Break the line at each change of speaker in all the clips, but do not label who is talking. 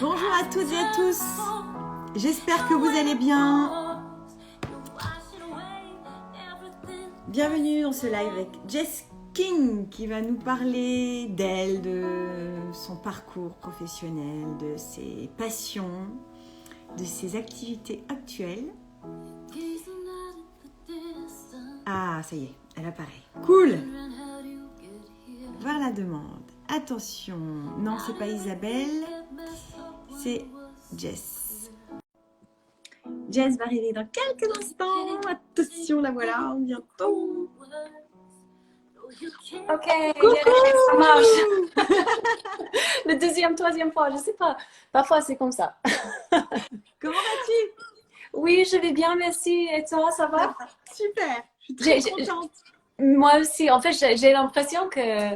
Bonjour à toutes et à tous, j'espère que vous allez bien. Bienvenue dans ce live avec Jess King qui va nous parler d'elle, de son parcours professionnel, de ses passions, de ses activités actuelles. Ah, ça y est, elle apparaît. Cool! Voir la demande. Attention, non, c'est pas Isabelle, c'est Jess. Jess va arriver dans quelques instants. Attention, la voilà, bientôt.
Ok,
Coucou,
ça marche. Le deuxième, troisième fois, je sais pas. Parfois, c'est comme ça.
Comment vas-tu?
Oui, je vais bien, merci. Et toi, ça va?
Super, je suis très
J'ai-
contente.
Moi aussi, en fait, j'ai l'impression que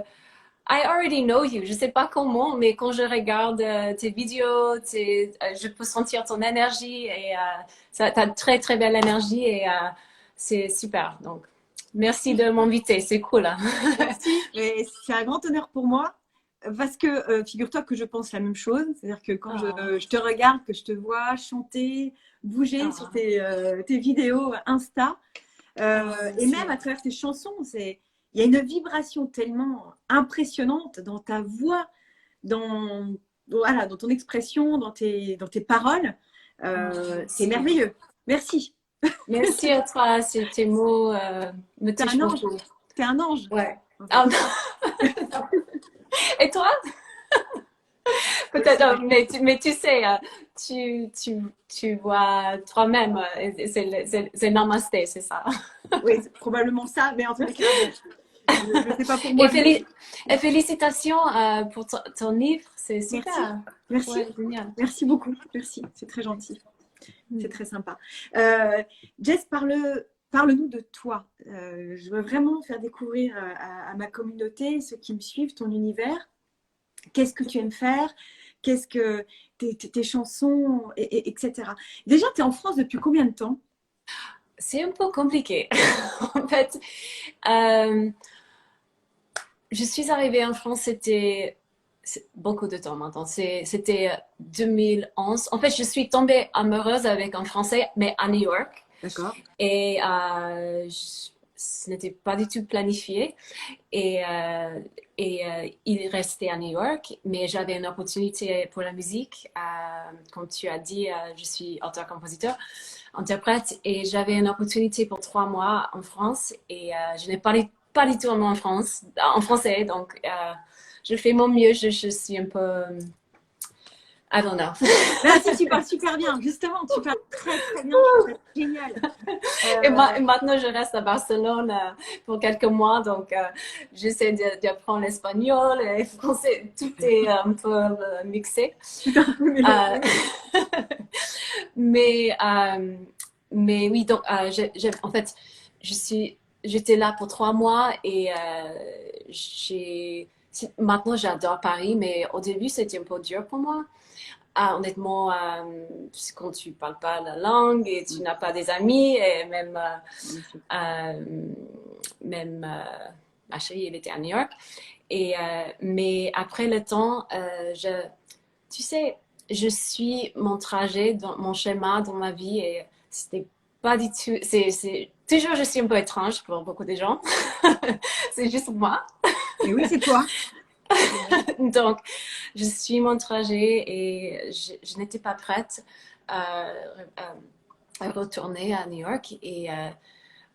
I already know you. Je sais pas comment, mais quand je regarde tes vidéos, je peux sentir ton énergie et t'as très très belle énergie et c'est super. Donc, merci de m'inviter, c'est cool, hein.
Merci, mais c'est un grand honneur pour moi parce que figure-toi que je pense la même chose. C'est-à-dire que quand
Oh,
je te regarde, que je te vois chanter, bouger sur
oh,
tes vidéos Insta,
oh,
et
merci.
même à travers tes chansons, il y a une vibration tellement impressionnante dans ta voix, voilà, dans ton expression, dans tes paroles.
Oh,
C'est
merci.
merveilleux. Merci.
Merci à toi, tes mots me
T'es
touchent
un ange.
beaucoup.
T'es un ange,
Ouais.
en fait.
Ah, non. Et toi?
Oui,
Peut-être,
c'est vrai.
mais tu sais, tu vois toi-même, c'est namasté, c'est ça.
Oui, c'est probablement ça, mais en tous les cas, bon, je ne sais pas pour
Et,
moi, mais
et félicitations pour ton livre, c'est
merci.
super.
Merci.
Ouais, génial.
Merci beaucoup. Merci. C'est très gentil. C'est
Hmm.
très sympa. Jess, parle-nous de toi. Je veux vraiment faire découvrir à ma communauté, ceux qui me suivent, ton univers. Qu'est-ce que tu aimes faire? Qu'est-ce que tes chansons, etc. Déjà, tu es en France depuis combien de temps?
C'est un peu compliqué. En fait, euh, je suis arrivée en France, c'est beaucoup de temps maintenant. C'était 2011. En fait, je suis tombée amoureuse avec un Français, mais à New York.
D'accord.
Et ce n'était pas du tout planifié. Et, il restait à New York, mais j'avais une opportunité pour la musique. Comme tu as dit, je suis auteur-compositeur, interprète, et j'avais une opportunité pour 3 mois en France. Et je n'ai pas du tout un mot en français, donc je fais mon mieux. Je suis un peu, I don't know.
Ah, si, tu parles super bien. Justement, tu parles très, très bien. Je trouve ça génial.
Et maintenant, je reste à Barcelone pour quelques mois, donc j'essaie d'apprendre l'espagnol et le français. Tout est un peu mixé.
Tout un peu
Euh,
mélangé.
mais, oui, donc, en fait, j'étais là pour 3 mois et maintenant, j'adore Paris, mais au début, c'était un peu dur pour moi. Ah, honnêtement, quand tu parles pas la langue et tu n'as pas des amis, et même,
Bien sûr.
ma chérie, elle était à New York. Et, mais après le temps, tu sais, je suis mon trajet, mon schéma dans ma vie et c'était pas du tout, toujours, je suis un peu étrange pour beaucoup de gens. C'est juste moi.
Et oui, c'est toi.
Donc, je suis mon trajet et je n'étais pas prête à retourner à New York. Et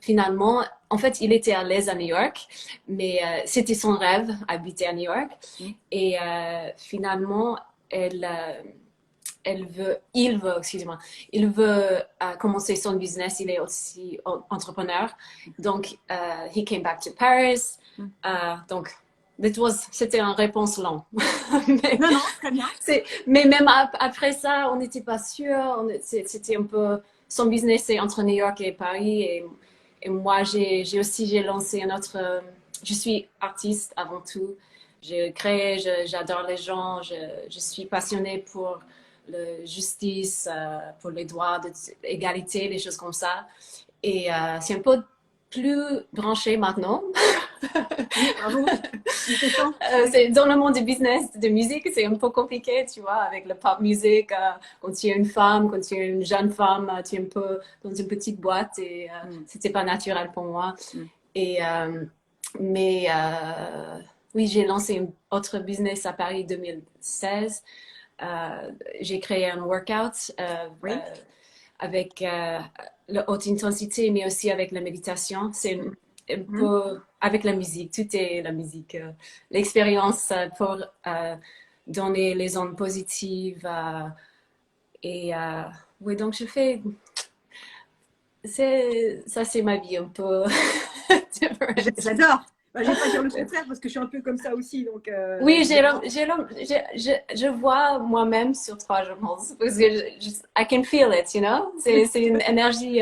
finalement, en fait, il était à l'aise à New York, mais c'était son rêve, habiter à New York. Et finalement, excusez-moi, il veut commencer son business. Il est aussi entrepreneur. Donc, he came back to Paris. Donc, c'était une réponse longue. mais,
Non, non, très bien.
mais même après ça, on n'était pas sûr. C'était un peu son business, c'est entre New York et Paris. Et moi, j'ai lancé un autre. Je suis artiste avant tout. Je crée, j'adore les gens. Je suis passionnée pour la justice, pour les droits d'égalité, les choses comme ça. Et c'est un peu plus branché maintenant.
Oui, bravo. Tu fais ça?
C'est dans le monde du business, de musique, c'est un peu compliqué, tu vois, avec le pop music. Quand tu es une femme, quand tu es une jeune femme, tu es un peu dans une petite boîte et c'était pas naturel pour moi. Et, mais oui, j'ai lancé un autre business à Paris 2016. J'ai créé un workout
Oui.
avec la haute intensité, mais aussi avec la méditation. C'est un peu avec la musique. Tout est la musique. L'expérience pour donner les ondes positives. Et oui, donc je fais. Ça, c'est ma vie un peu.
J'adore. Bah, je vais pas dire le contraire parce que je suis un peu comme ça aussi. Donc,
Oui, je vois moi-même sur toi, je pense. Parce que I can feel it, you know? C'est une énergie.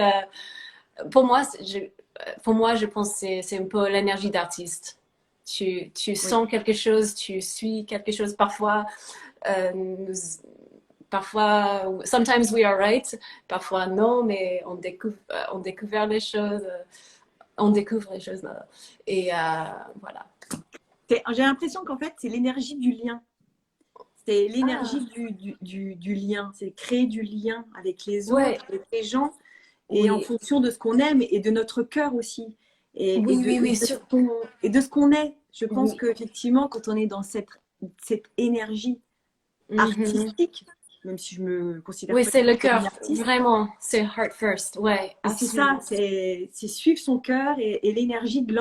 Pour moi, je pense que c'est un peu l'énergie d'artiste. Tu sens quelque chose, tu suis quelque chose. Parfois, parfois, sometimes we are right, parfois non, mais on découvre les choses. On découvre les choses. Et voilà.
J'ai l'impression qu'en fait, c'est l'énergie du lien. C'est l'énergie
Ah,
du lien. C'est créer du lien avec les
ouais,
autres, avec les gens, et en
oui,
fonction de ce qu'on aime et de notre cœur aussi. Et,
oui, oui, oui,
de ce qu'on est. Je pense
oui.
qu'effectivement, quand on est dans cette énergie
Mhm.
artistique, même si je me considère
Oui,
pas
c'est le
comme
cœur,
une artiste,
vraiment, c'est heart first, ouais,
et c'est ça,
absolument.
c'est suivre son cœur et l'énergie de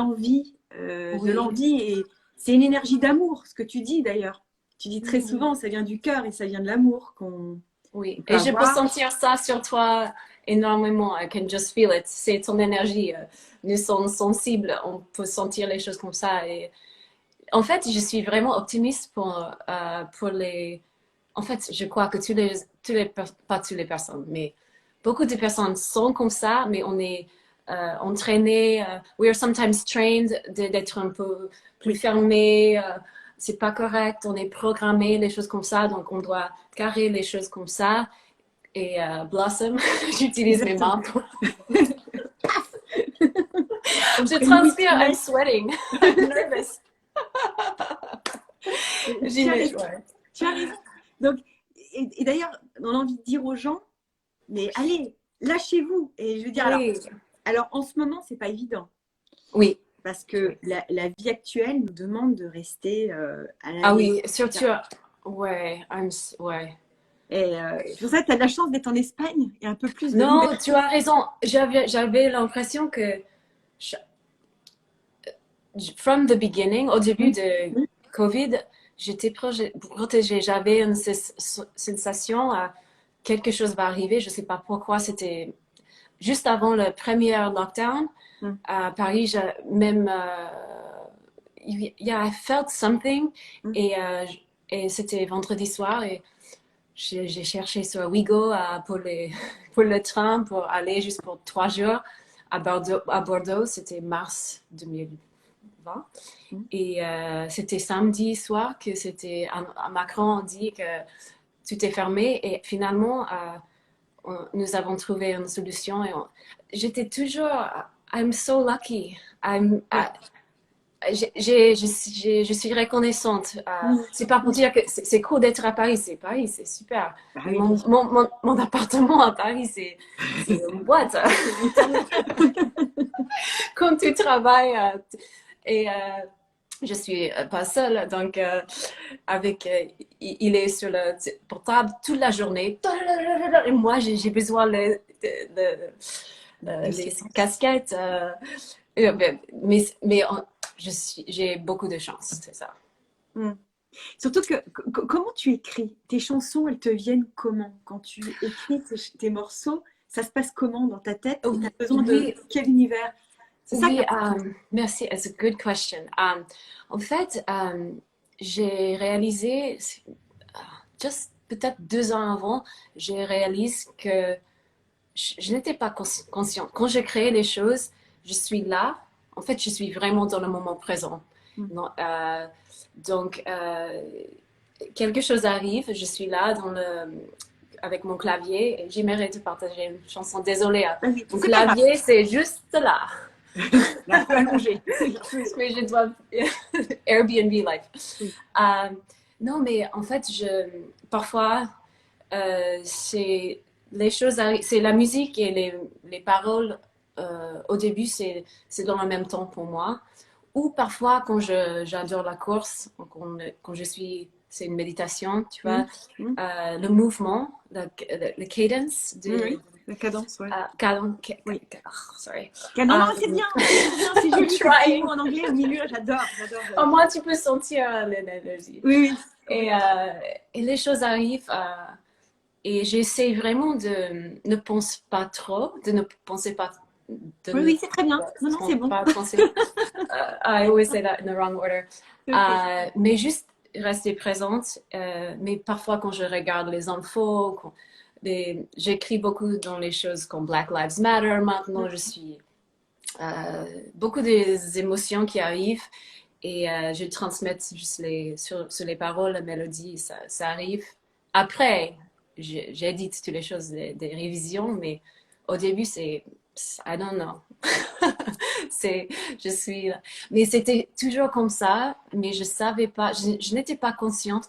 Oui,
l'envie. Et c'est une énergie d'amour, ce que tu dis d'ailleurs. Tu dis très
mhm.
souvent, ça vient du cœur et ça vient de l'amour qu'on
Oui.
peut
Et je peux
avoir.
sentir ça sur toi énormément. I can just feel it. C'est ton énergie. Nous sommes sensibles, on peut sentir les choses comme ça. Et en fait, je suis vraiment optimiste pour les. En fait, je crois que pas toutes les personnes, mais beaucoup de personnes sont comme ça, mais on est entraîné. We are sometimes trained d'être un peu plus
Oui,
fermé. C'est pas correct. On est programmé, les choses comme ça, donc on doit carrer les choses comme ça. Et blossom, j'utilise mes
exactement.
mains pour.
Comme
Je
ferait Louis de
transpire, I'm
Funès.
sweating, I'm nervous.
Tu as
J'imagine,
raison.
ouais.
Tu as raison. Donc, et d'ailleurs, on a envie de dire aux gens, mais allez, lâchez-vous. Et je veux dire,
Oui,
alors en ce moment, c'est pas évident.
oui,
Parce que la vie actuelle nous demande de rester à la
ah
maison.
oui, surtout, ouais, ouais.
Et c'est pour ça que tu as de la chance d'être en Espagne et un peu plus de
Non, tu
liberté.
as raison. J'avais l'impression que, from the beginning, au début
Mmh,
de
mmh,
Covid, j'étais protégée. J'avais une sensation à quelque chose va arriver. Je sais pas pourquoi. C'était juste avant le premier lockdown
mmh,
à Paris. Même, yeah, I felt something.
mmh.
Et, et c'était vendredi soir et j'ai cherché sur Ouigo pour le train pour aller juste pour 3 jours à Bordeaux. À Bordeaux, c'était mars 2020.
Mmh.
Et c'était samedi soir que Macron a dit que tout est fermé. Et finalement, nous avons trouvé une solution. Et j'étais toujours, I'm so lucky.
Ouais.
Je suis reconnaissante.
Mmh,
C'est pas pour dire que c'est cool d'être à Paris, c'est Paris, c'est super.
bah
Mais
oui, bien sûr.
mon appartement à Paris, c'est une boîte.
Tant mieux.
Quand tu travailles, et je suis pas seule, donc il est sur le portable toute la journée. Et moi, j'ai besoin
Du
les
silence.
casquettes. Mais j'ai beaucoup de chance, c'est ça.
Mmh. Surtout que comment tu écris? Tes chansons, elles te viennent comment? Quand tu écris tes morceaux, ça se passe comment dans ta tête et tu as besoin de
Oui,
quel univers? C'est ça qui est
oui,
important.
merci. It's a good question. En fait, j'ai réalisé, juste peut-être 2 ans avant, j'ai réalisé que je n'étais pas consciente. Quand je crée les choses, je suis là. En fait, je suis vraiment dans le moment présent.
Mmh.
Non, donc, quelque chose arrive, je suis là avec mon clavier et j'aimerais te partager une chanson. Désolée, hein.
Vas-y,
Mon
c'est pas grave.
clavier, c'est juste là.
Un peu allongé.
Mais je dois Airbnb life.
Oui.
Non, mais en fait, parfois, c'est les choses, c'est la musique et les paroles. Au début, c'est dans le même temps pour moi. Ou parfois, quand j'adore la course, quand je suis, c'est une méditation, tu vois,
Mm.
le mouvement, le cadence
Oui, la cadence, ouais. Oui.
Sorry.
Non, c'est bien, c'est
I'm
joli, ces petits mots
trying.
en anglais au milieu, j'adore.
Au moins, tu peux sentir l'énergie.
Oui, oui.
Et, et les choses arrivent. Et j'essaie vraiment de ne penser pas trop, de ne penser pas, de
Oui,
ne
oui, c'est très bien. Non, non, c'est bon.
pas penser. I always say that in the wrong order.
Ok.
Mais juste rester présente. Mais parfois, quand je regarde les infos, j'écris beaucoup dans les choses comme Black Lives Matter. Maintenant, je suis beaucoup des émotions qui arrivent et je transmets juste sur les paroles, la mélodie, ça arrive. Après, j'édite toutes les choses, des révisions, mais au début, I don't know. c'est, je suis, mais c'était toujours comme ça, mais je savais pas, je n'étais pas consciente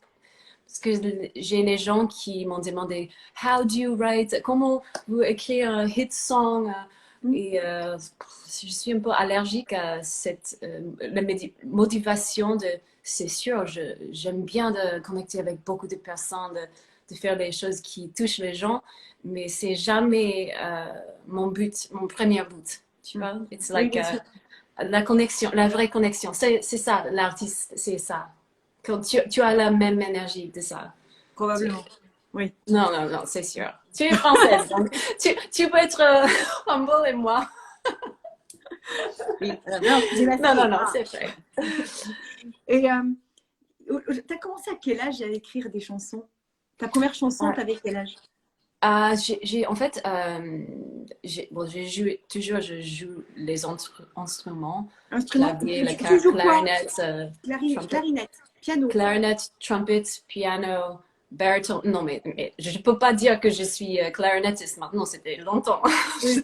parce que j'ai les gens qui m'ont demandé How do you write? Comment vous écrire un hit song? Et je suis un peu allergique à cette la motivation de. C'est sûr, j'aime bien de connecter avec beaucoup de personnes, de faire les choses qui touchent les gens, mais c'est jamais mon but, mon premier but. Tu vois? It's
Oui,
like
bien sûr.
la connexion, la vraie connexion. C'est ça, l'artiste, c'est ça. Quand tu as la même énergie de ça.
Probablement. Oui.
Non, non, non, c'est sûr. Tu es française, donc tu peux être humble et moi.
Oui. Non, j'ai ma
Non,
fille.
non, non, c'est vrai.
Et tu as commencé à quel âge à écrire des chansons? Ta première chanson,
Ouais.
t'avais quel âge?
En fait, bon, je joue les instruments,
Instrument?
clavier, la
Tu joues quoi?
clarinette, trumpet,
Clarinette, piano.
clarinette, trumpet, piano, baritone. Non, mais je ne peux pas dire que je suis clarinettiste maintenant, c'était longtemps.
Oui.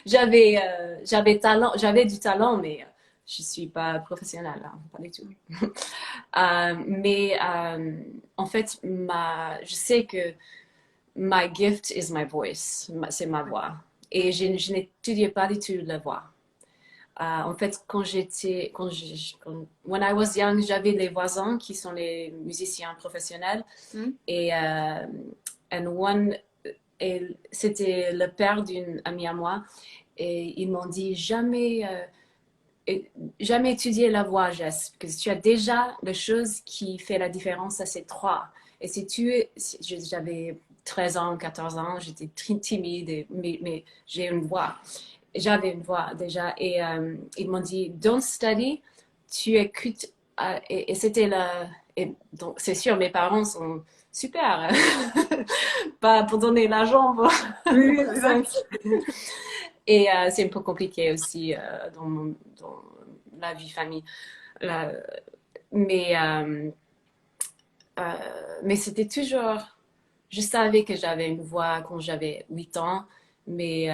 J'avais du talent, mais je ne suis pas professionnelle, hein, pas du tout. Mais en fait, je sais que my gift is my voice, c'est ma voix. Et je n'étudiais pas du tout la voix. En fait, when I was young, j'avais les voisins qui sont les musiciens professionnels
Mm.
et, c'était le père d'une amie à moi et ils m'ont dit jamais étudier la voix, Jess, parce que tu as déjà la chose qui fait la différence à ces trois. Et j'avais 13 ans, 14 ans, j'étais très timide, mais j'avais une voix déjà. Et ils m'ont dit, don't study, tu écoutes. Et c'était là. Et donc, c'est sûr, mes parents sont super. Pas pour donner l'argent.
Oui, oui, c'est vrai.
Et c'est un peu compliqué aussi dans la vie famille. La- mais c'était toujours. Je savais que j'avais une voix quand j'avais 8 ans, mais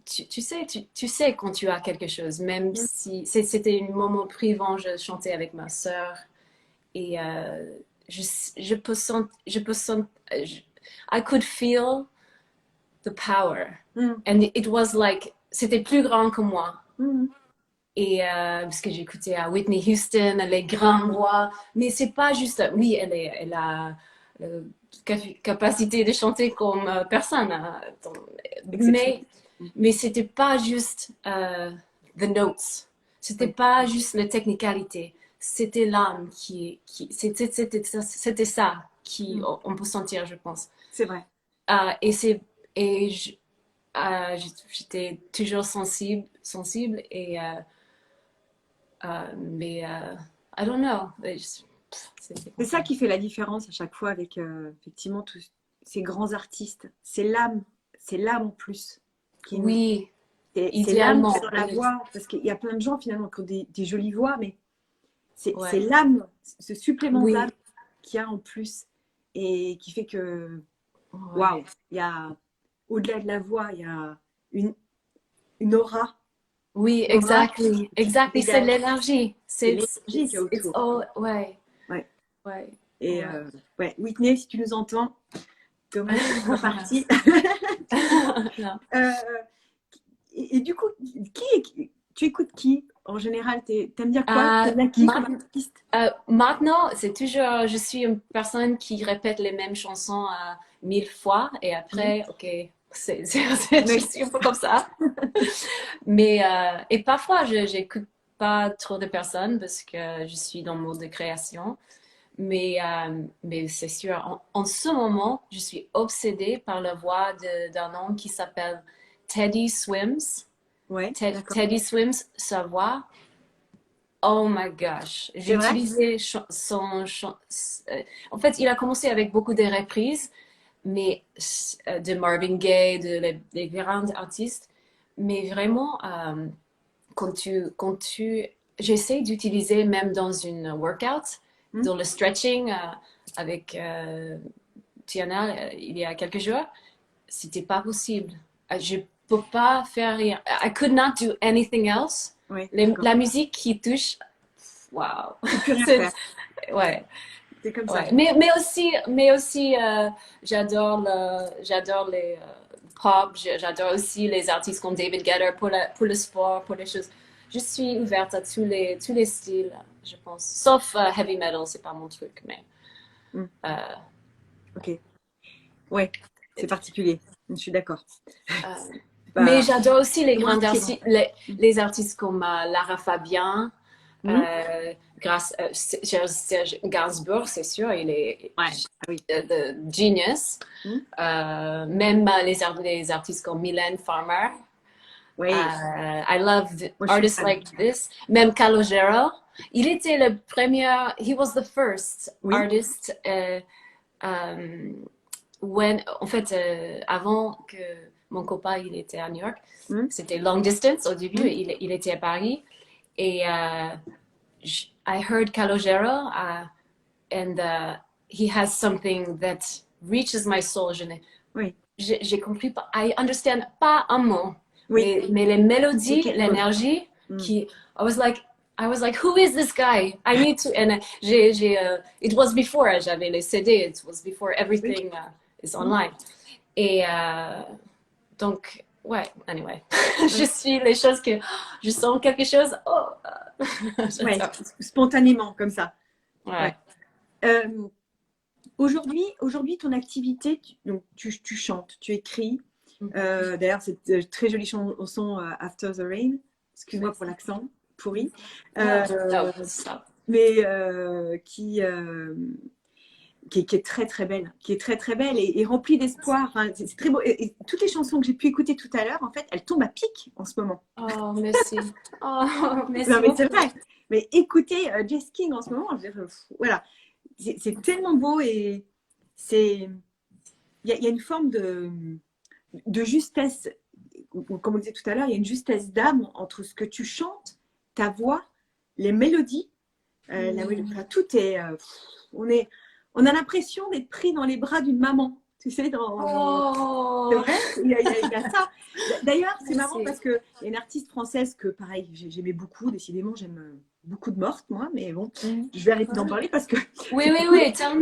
tu sais quand tu as quelque chose, même
Mm.
si c'était un moment privant, je chantais avec ma sœur et je, je peux sentir, I could feel the power.
Mm.
And it was like, c'était plus grand que moi.
Mm.
Et parce que j'écoutais à Whitney Houston, les grands voix, mais c'est pas juste, oui, elle a capacité de chanter comme personne, hein,
Exceptionnel.
mais c'était pas juste the notes, c'était
Oui,
pas juste la technicalité, c'était l'âme c'était ça qui
mm.
on peut sentir, je pense.
C'est vrai.
Et c'est et j'étais toujours sensible et mais I don't know. C'est
C'est
comme
ça
ça.
qui fait la différence à chaque fois avec effectivement tous ces grands artistes. C'est l'âme en plus.
Oui,
C'est l'âme qui est
idéalement,
dans la
oui.
voix. Parce qu'il y a plein de gens finalement qui ont des jolies voix, mais c'est
Ouais.
l'âme, ce supplément
Oui,
d'âme qu'il y a en plus et qui fait que,
ouais.
waouh, il y a, au-delà de la voix, il y a une, une aura.
Oui,
Une aura
exactly.
qui te
Exactly. C'est
dégage.
l'énergie.
C'est l'énergie qu'il y a
It's
autour.
all, ouais,
Ouais.
ouais,
Et
ouais.
ouais, Whitney, si tu nous entends, dommage que tu sois partie.
Non.
Euh, et du coup, tu écoutes qui en général? T'aimes bien quoi?
Euh,
T'aimes bien qui comme
ma-
artiste?
Maintenant, c'est toujours, je suis une personne qui répète les mêmes chansons 1000 fois et
Mhm.
après, ok, je
Oui.
suis un peu comme ça. Et parfois, je j'écoute pas trop de personnes parce que je suis dans le mode de création. Mais c'est sûr, en ce moment, je suis obsédée par la voix d'un homme qui s'appelle Teddy Swims.
Ouais, d'accord.
Teddy Swims, sa voix. Oh my gosh, j'ai
C'est vrai?
utilisé en fait, il a commencé avec beaucoup de reprises, mais de Marvin Gaye, des grands artistes. Mais vraiment, j'essaie d'utiliser même dans une workout,
Hmm.
dans le stretching avec Tiana il y a quelques jours, c'était pas possible. Je peux pas faire rien. I could not do anything else.
Ouais, d'accord.
La musique qui touche, wow.
Tu peux plus rien
C'est-
faire.
ouais,
C'est comme ça.
ouais. Mais aussi, j'adore les pop. J'adore aussi les artistes comme David Guetta pour le sport, pour les choses. Je suis ouverte à tous les styles, je pense. Sauf heavy metal, c'est pas mon truc, mais
Hmm.
euh,
Ok. Ouais, c'est particulier. Je suis d'accord.
euh,
C'est
mais
pas
j'adore aussi les
c'est moins
grands
attirant.
artistes, les artistes comme Lara Fabian,
Hmm.
Serge Gainsbourg, c'est sûr, il est
Ouais. Ah oui.
de genius.
Hmm.
Même les artistes comme Mylène Farmer.
Oui.
I love
Moi, je suis
artists
fan.
like this. Même Calogero. Il était le premier, he was the first
Oui.
artist euh, en fait, avant que mon copain il était à New York,
Hmm.
c'était long distance au début,
Hmm.
il était à Paris et I heard Calogero and he has something that reaches my soul.
Oui.
J'ai compris pas, I understand pas un mot,
Oui.
mais les
Il y a
mélodies,
quelque chose.
l'énergie,
Hmm.
qui, I was like, who is this guy? I need to, and it was before j'avais les CD, it was before
Oui.
everything is
Hmm.
online. Et donc, ouais, anyway, je
Oui.
suis les choses que je sens quelque chose, oh,
Ouais.
j'adore.
Spontanément, comme ça. Ouais.
Ouais.
Aujourd'hui, ton activité, donc tu chantes, tu écris. D'ailleurs, cette très jolie chanson After the Rain. Excuse-moi pour l'accent pourri.
No,
Euh,
no, stop.
mais qui est très très belle, qui est très très belle et remplie d'espoir. Enfin, c'est très beau. Et toutes les chansons que j'ai pu écouter tout à l'heure, en fait, elles tombent à pic en ce moment.
Oh, merci. Oh,
Non,
merci
mais c'est
beaucoup.
vrai. Mais écoutez Jess King en ce moment, je veux dire, voilà, c'est tellement beau et c'est il y a une forme de justesse, comme on disait tout à l'heure, il y a une justesse d'âme entre ce que tu chantes, ta voix, les mélodies, enfin, tout est, on a l'impression d'être pris dans les bras d'une maman, tu sais, c'est
Oh,
vrai, il y a ça. D'ailleurs, c'est marrant
merci.
parce qu'il y a une artiste française que, pareil, j'aimais beaucoup, décidément, j'aime beaucoup de mortes, moi, mais bon,
Mhm.
je vais arrêter d'en parler parce que
Oui,
c'est
oui,
cool.
oui, tell me.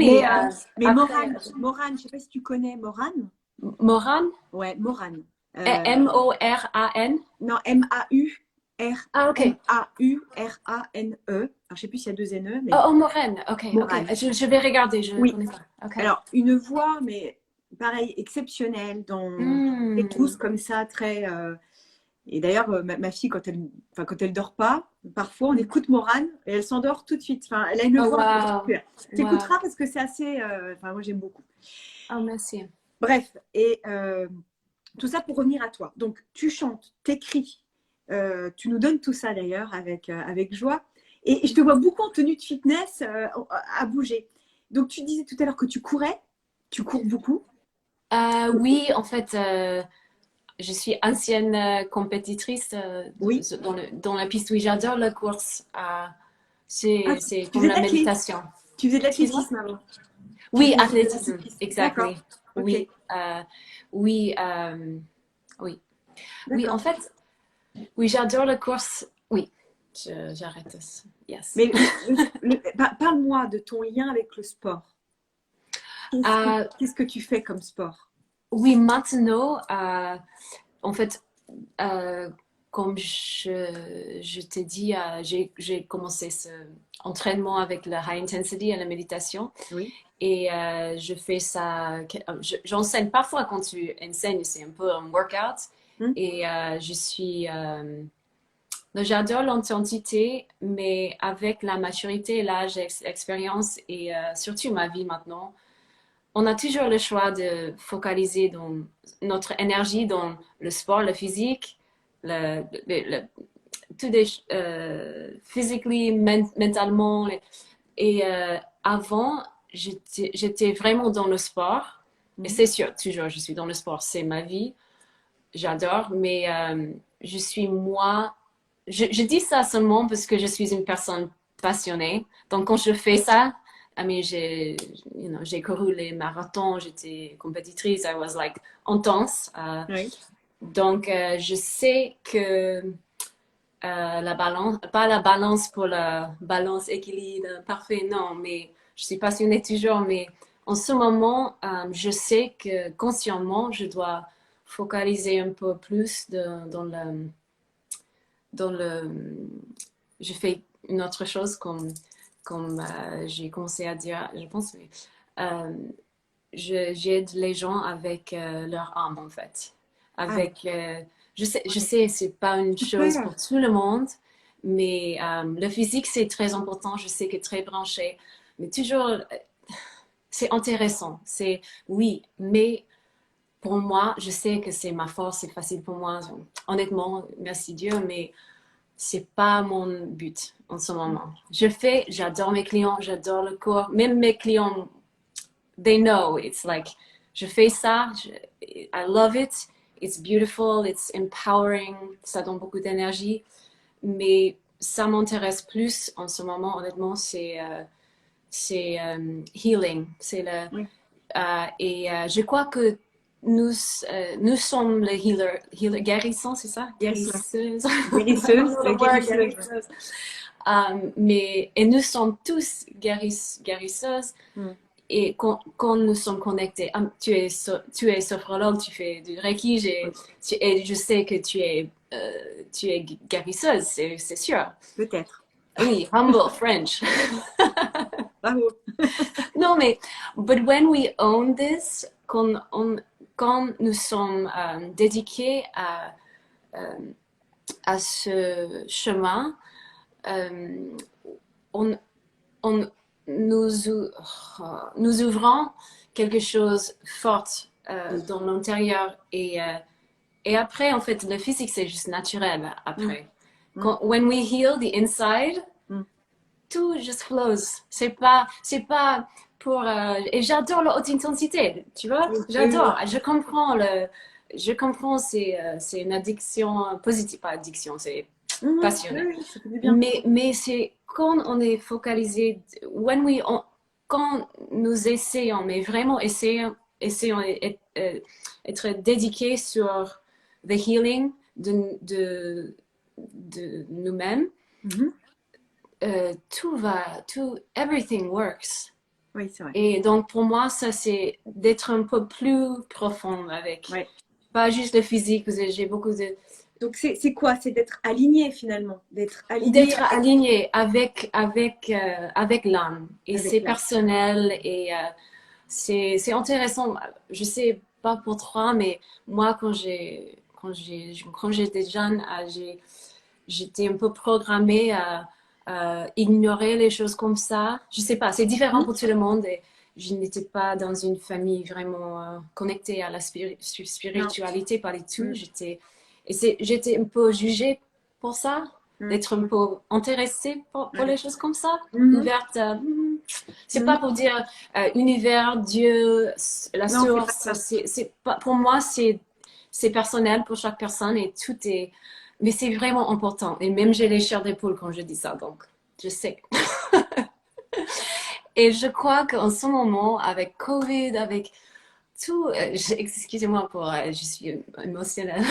Mais
Après,
Morane, je ne sais pas si tu connais Morane.
Moran?
Ouais, Morane. Euh,
Moran?
non, M-A-U-R.
Ah, ok.
M-A-U-R-A-N-E. Alors, je ne sais plus s'il y a deux N-E, mais
Oh, Moran. Ok, ok.
Morane.
Je vais regarder, je ne
Oui.
connais pas. Ok.
Alors, une voix, mais pareil, exceptionnelle, très douce
Hmm.
comme ça, très. Et d'ailleurs, ma fille, quand elle dort pas, parfois on écoute Morane et elle s'endort tout de suite. Enfin, elle a une
Oh,
voix
wow.
particulière. Tu
Wow.
écouteras parce que c'est assez. Enfin, moi j'aime beaucoup.
Oh, merci.
Bref, et tout ça pour revenir à toi. Donc, tu chantes, t'écris, tu nous donnes tout ça d'ailleurs avec joie. Et je te vois beaucoup en tenue de fitness à bouger. Donc, tu disais tout à l'heure que tu cours beaucoup.
Oui, en fait, je suis ancienne compétitrice
Oui.
dans la piste. Oui, j'adore la course.
Ah,
C'est
tu
comme
faisais de
la
l'athlétisme.
méditation.
Tu faisais de
Excuse-moi?
l'athlétisme avant. Tu
Oui,
faisais de
athlétisme,
l'athlétisme. D'accord.
exactly.
Ok.
Oui, oui, oui. Oui, en
D'accord.
fait, Oui, j'adore la course. Oui, j'arrête. Yes.
Mais parle-moi de ton lien avec le sport.
Euh,
Qu'est-ce que tu fais comme sport?
oui, maintenant, en fait, euh, comme je t'ai dit, j'ai commencé ce entraînement avec le high intensity et la méditation.
Oui.
Et je fais ça, j'enseigne parfois quand tu enseignes, c'est un peu un workout.
Hmm.
Et j'adore l'intensité, mais avec la maturité, l'âge, l'expérience et surtout ma vie maintenant, on a toujours le choix de focaliser dans notre énergie dans le sport, le physique, tout des, physically, mentalement. Et avant, j'étais vraiment dans le sport. Et c'est sûr, toujours, je suis dans le sport, c'est ma vie. J'adore, mais je suis moi. Je dis ça seulement parce que je suis une personne passionnée. Donc, quand je fais ça, j'ai couru les marathons, j'étais compétitrice, I was like intense.
Oui.
Donc, je sais que la balance, pas la balance pour la balance équilibre parfait, non, mais je suis passionnée toujours, mais en ce moment, je sais que consciemment, je dois focaliser un peu plus dans le, je fais une autre chose comme j'ai commencé à dire, je pense, mais, euh, j'aide les gens avec leur âme en fait.
Ah,
Avec, je sais, c'est pas une chose
super.
pour tout le monde, mais le physique c'est très important. Je sais que très branché, mais toujours, c'est intéressant. C'est oui, mais pour moi, je sais que c'est ma force, c'est facile pour moi. Honnêtement, merci Dieu, mais c'est pas mon but en ce moment. J'adore mes clients, j'adore le corps. Même mes clients, they know. It's like, je fais ça, I love it. It's beautiful, it's empowering, ça donne beaucoup d'énergie. Mais ça m'intéresse plus en ce moment, honnêtement, c'est healing.
Oui.
Je crois que nous sommes les guérissons, c'est ça?
Guérisseur.
Guérisseuses.
Guérisseuse, guérisseuse.
Guérisseuses. Et nous sommes tous guérisseuses.
Hmm.
Et quand nous sommes connectés, tu es sophrologue, tu fais du Reiki,
Oui.
et je sais que tu es guérisseuse, c'est sûr.
Peut-être.
Oui, humble French.
Bravo.
Non, mais, but when we own this, quand nous sommes dédiés à ce chemin, euh, on, on, nous ouvrons quelque chose fort
Oui.
dans l'intérieur et après, en fait, le physique, c'est juste naturel
Hmm.
après.
Hmm.
When we heal the inside,
Hmm.
tout just flows. C'est pas pour, et j'adore la haute intensité, tu vois,
Oui, oui, oui.
j'adore. Je comprends, c'est une addiction positive, pas addiction, c'est
Mhm. Oui,
passionné.
oui, ça fait du bien.
Mais c'est quand on est focalisé, quand nous essayons, mais vraiment essayons être dédiés sur the healing de nous-mêmes,
Mhm.
everything works.
Oui, c'est vrai.
Et donc pour moi, ça c'est d'être un peu plus profond avec,
Ouais.
pas juste le physique, parce que j'ai beaucoup de
Donc, c'est quoi? C'est d'être aligné finalement. D'être aligné
d'être aligné avec l'âme. Et
avec
c'est
là.
personnel et c'est intéressant. Je sais pas pour toi, mais moi, quand j'étais jeune, j'étais un peu programmée à ignorer les choses comme ça. Je sais pas, c'est différent
Mhm.
pour tout le monde. Et je n'étais pas dans une famille vraiment connectée à la
Non.
spiritualité, pas du tout.
Mm.
J'étais un peu jugée pour ça,
Mm.
d'être un peu intéressée pour
Ouais.
les choses comme ça,
Mhm.
ouverte. C'est pas
Mhm.
pour dire univers, Dieu, la
Non, c'est pas
source.
ça.
C'est pas, pour moi, c'est personnel pour chaque personne et tout est. Mais c'est vraiment important. Et même j'ai les chairs d'épaule quand je dis ça, donc je sais. Et je crois qu'en ce moment, avec Covid, avec tout, excusez-moi pour, je suis émotionnelle,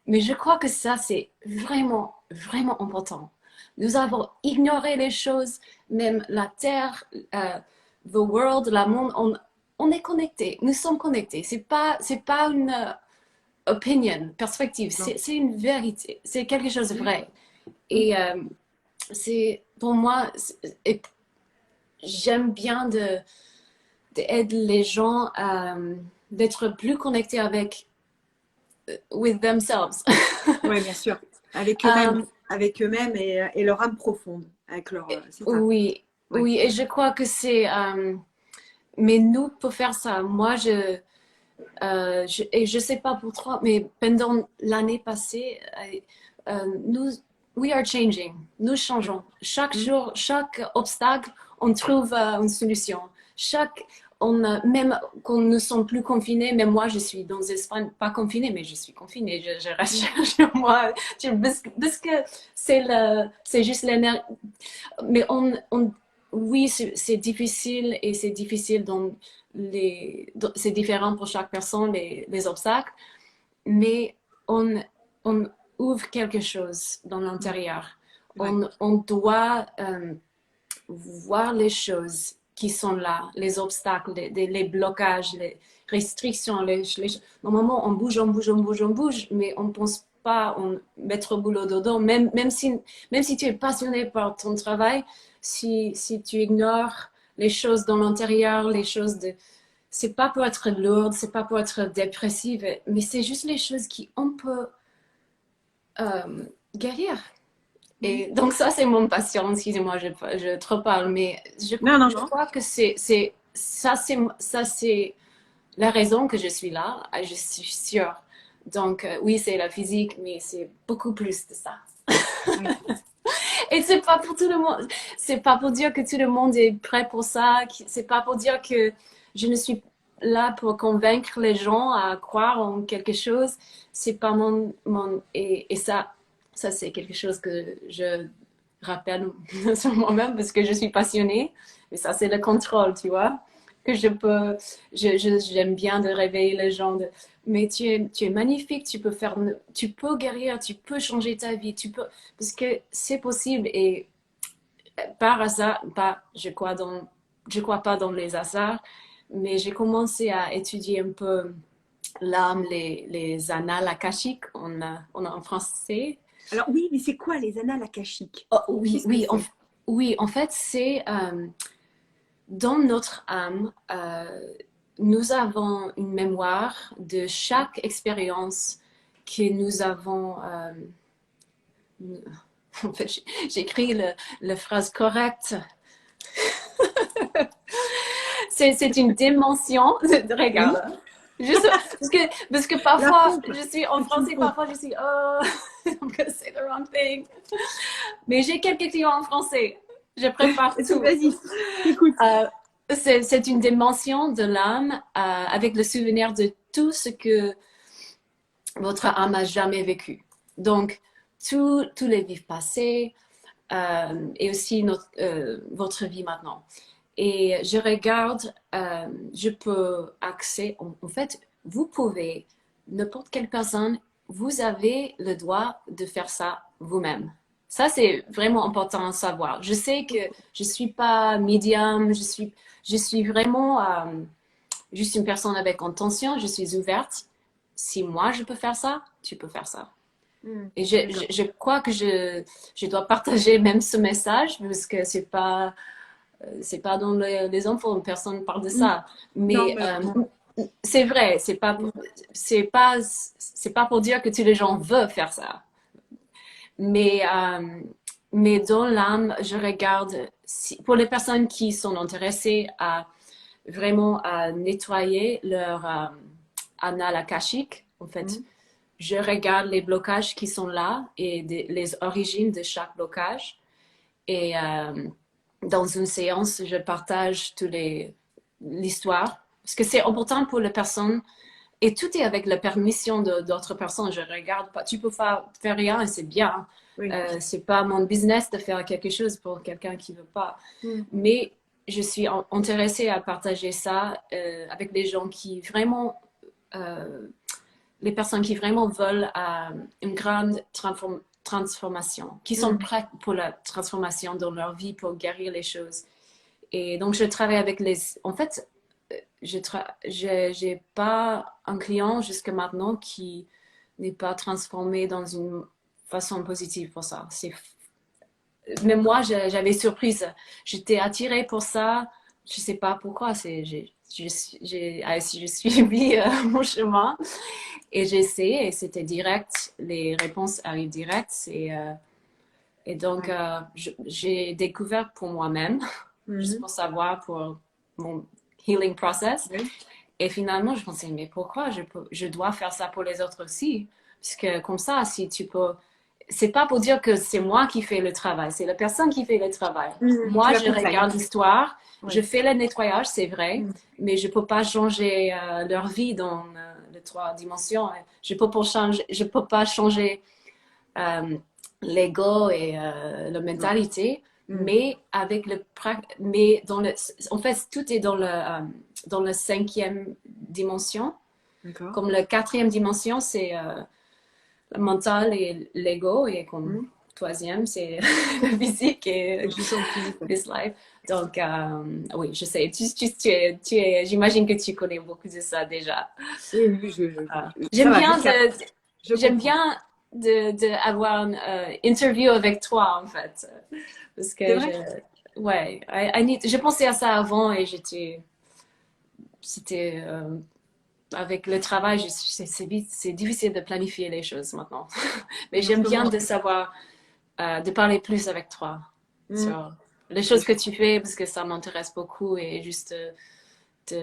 mais je crois que ça, c'est vraiment, vraiment important. Nous avons ignoré les choses, même la Terre, the world, la monde, on est connectés, nous sommes connectés. C'est pas une opinion, perspective,
Non.
c'est une vérité, c'est quelque chose de vrai. Et c'est, pour moi, j'aime bien d'aider les gens d'être plus connectés avec, with themselves.
Oui, bien sûr.
Euh,
Avec eux-mêmes et leur âme profonde, avec leur, c'est ça.
oui,
Ouais.
oui, et je crois que c'est, mais nous, pour faire ça, moi, et je sais pas pour toi, mais pendant l'année passée, nous, we are changing, nous changeons. Chaque
Mm.
jour, chaque obstacle, on trouve une solution. Même quand nous sommes plus confinés, même moi, je suis dans Espagne, pas confinée, mais je suis confinée, je reste chez moi, parce que c'est juste l'énergie. Mais oui, c'est difficile et c'est difficile c'est différent pour chaque personne, les obstacles, mais on, on ouvre quelque chose dans l'intérieur.
Ouais.
On doit voir les choses qui sont là, les obstacles, les blocages, les restrictions. Normalement, on bouge, on bouge, on bouge, on bouge, mais on ne pense pas mettre au boulot dodo. Même si tu es passionné par ton travail, si tu ignores les choses dans l'intérieur, les choses de... C'est pas pour être lourde, c'est pas pour être dépressive, mais c'est juste les choses qui on peut guérir.
Mm.
Et donc ça, c'est mon passion. Excusez-moi, je trop parle, mais
Non, non,
je
non.
crois que ça, c'est la raison que je suis là. Je suis sûre. Donc oui, c'est la physique, mais c'est beaucoup plus de ça.
Oui.
Et c'est pas pour tout le monde. C'est pas pour dire que tout le monde est prêt pour ça. C'est pas pour dire que je ne suis là pour convaincre les gens à croire en quelque chose. C'est pas et ça c'est quelque chose que je rappelle sur moi-même parce que je suis passionnée. Mais ça c'est le contrôle, tu vois. Que j'aime bien de réveiller les gens. Mais tu es magnifique, tu peux guérir, tu peux changer ta vie, parce que c'est possible et par hasard, je crois pas dans les hasards, mais j'ai commencé à étudier un peu l'âme, les annales akashiques, on a en français.
Alors oui, mais c'est quoi les annales akashiques?
Oh, oui,
Qu'est-ce que c'est?
oui, en fait, c'est dans notre âme, nous avons une mémoire de chaque expérience que nous avons. En fait, j'écris la phrase correcte. C'est une dimension.
Oui,
Regarde. Juste parce que
la
parfois,
pompe.
je suis en
C'est une
français,
pompe.
parfois je suis, oh, I'm gonna say the wrong thing. Mais j'ai quelques questions en français. Je prépare
Vas-y,
tout.
vas-y, écoute.
Euh, c'est une dimension de l'âme avec le souvenir de tout ce que votre âme a jamais vécu. Donc, tous les vies passées et aussi votre vie maintenant. Et je regarde, je peux accéder, en fait, vous pouvez, n'importe quelle personne, vous avez le droit de faire ça vous-même. Ça, c'est vraiment important à savoir. Je sais que je suis pas médium, je suis vraiment juste une personne avec intention, je suis ouverte. Si moi, je peux faire ça, tu peux faire ça. Et
D'accord.
je crois que je dois partager même ce message parce que c'est pas dans les enfants, personne parle de
Mm.
ça.
Non,
Mais
malheureusement.
c'est vrai,
Mm.
c'est pas pour dire que tous les gens veulent faire ça. Mais, mais dans l'âme, je regarde, pour les personnes qui sont intéressées à vraiment à nettoyer leur anal akashique, en fait,
Mm.
je regarde les blocages qui sont là et les origines de chaque blocage. Et dans une séance, je partage l'histoire. Parce que c'est important pour les personnes. Et tout est avec la permission d'autres personnes. Je regarde pas. Tu peux faire rien et c'est bien.
Oui.
C'est pas mon business de faire quelque chose pour quelqu'un qui veut pas.
Mm.
Mais je suis intéressée à partager ça avec les gens qui vraiment les personnes qui vraiment veulent une grande transformation, qui sont prêtes pour la transformation dans leur vie, pour guérir les choses. Et donc, je travaille avec les... En fait, j'ai pas un client jusqu'à maintenant qui n'est pas transformé dans une façon positive pour ça. Même moi, j'avais surprise. J'étais attirée pour ça. Je sais pas pourquoi. Je suis mis mon chemin et j'ai essayé et c'était direct. Les réponses arrivent direct. Et donc, j'ai découvert pour moi-même, juste pour savoir, pour mon healing process. Et finalement, je pensais, mais pourquoi je dois faire ça pour les autres aussi? Parce que comme ça, si tu peux... C'est pas pour dire que c'est moi qui fais le travail, c'est la personne qui fait le travail. Moi, je regarde l'histoire, je fais le nettoyage, c'est vrai, mais je peux pas changer leur vie dans les 3 dimensions. Je peux pas changer l'ego et la mentalité, mais en fait, tout est dans le 5e dimension. Comme la 4e dimension, c'est le mental et l'ego, et comme 3e, c'est le physique et this life. Donc, oui, je sais, j'imagine que tu connais beaucoup de ça déjà.
Oui,
j'aime bien d'avoir une interview avec toi, en fait. Parce que je pensais à ça avant et c'était avec le travail, c'est difficile de planifier les choses maintenant. Mais j'aime bien de savoir, de parler plus avec toi sur les choses que tu fais parce que ça m'intéresse beaucoup et juste to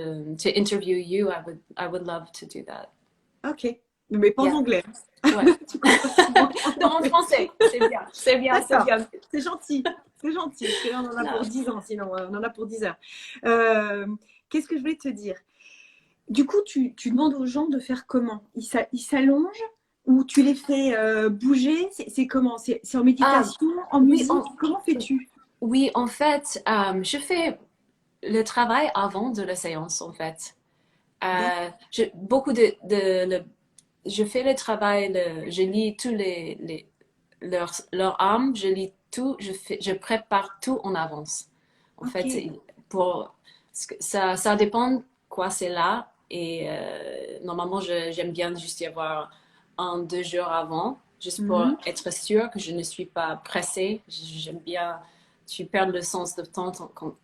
interview you, I would love to do that.
Ok, mais pas en anglais.
Ouais. Non, en français, c'est bien.
C'est gentil. On en a pour 10 ans, sinon on en a pour 10 heures. Qu'est-ce que je voulais te dire? Du coup, tu demandes aux gens de faire comment? Ils s'allongent ou tu les fais bouger? C'est comment? C'est en méditation, en musique? Comment fais-tu?
Oui, en fait, je fais le travail avant de la séance, en fait. Je fais le travail, je lis tous leur âme, je lis tout, je prépare tout en avance. En fait, ça dépend quoi c'est là. Et normalement, j'aime bien juste y avoir 1-2 jours avant, juste pour être sûre que je ne suis pas pressée. J'aime bien, tu perds le sens de temps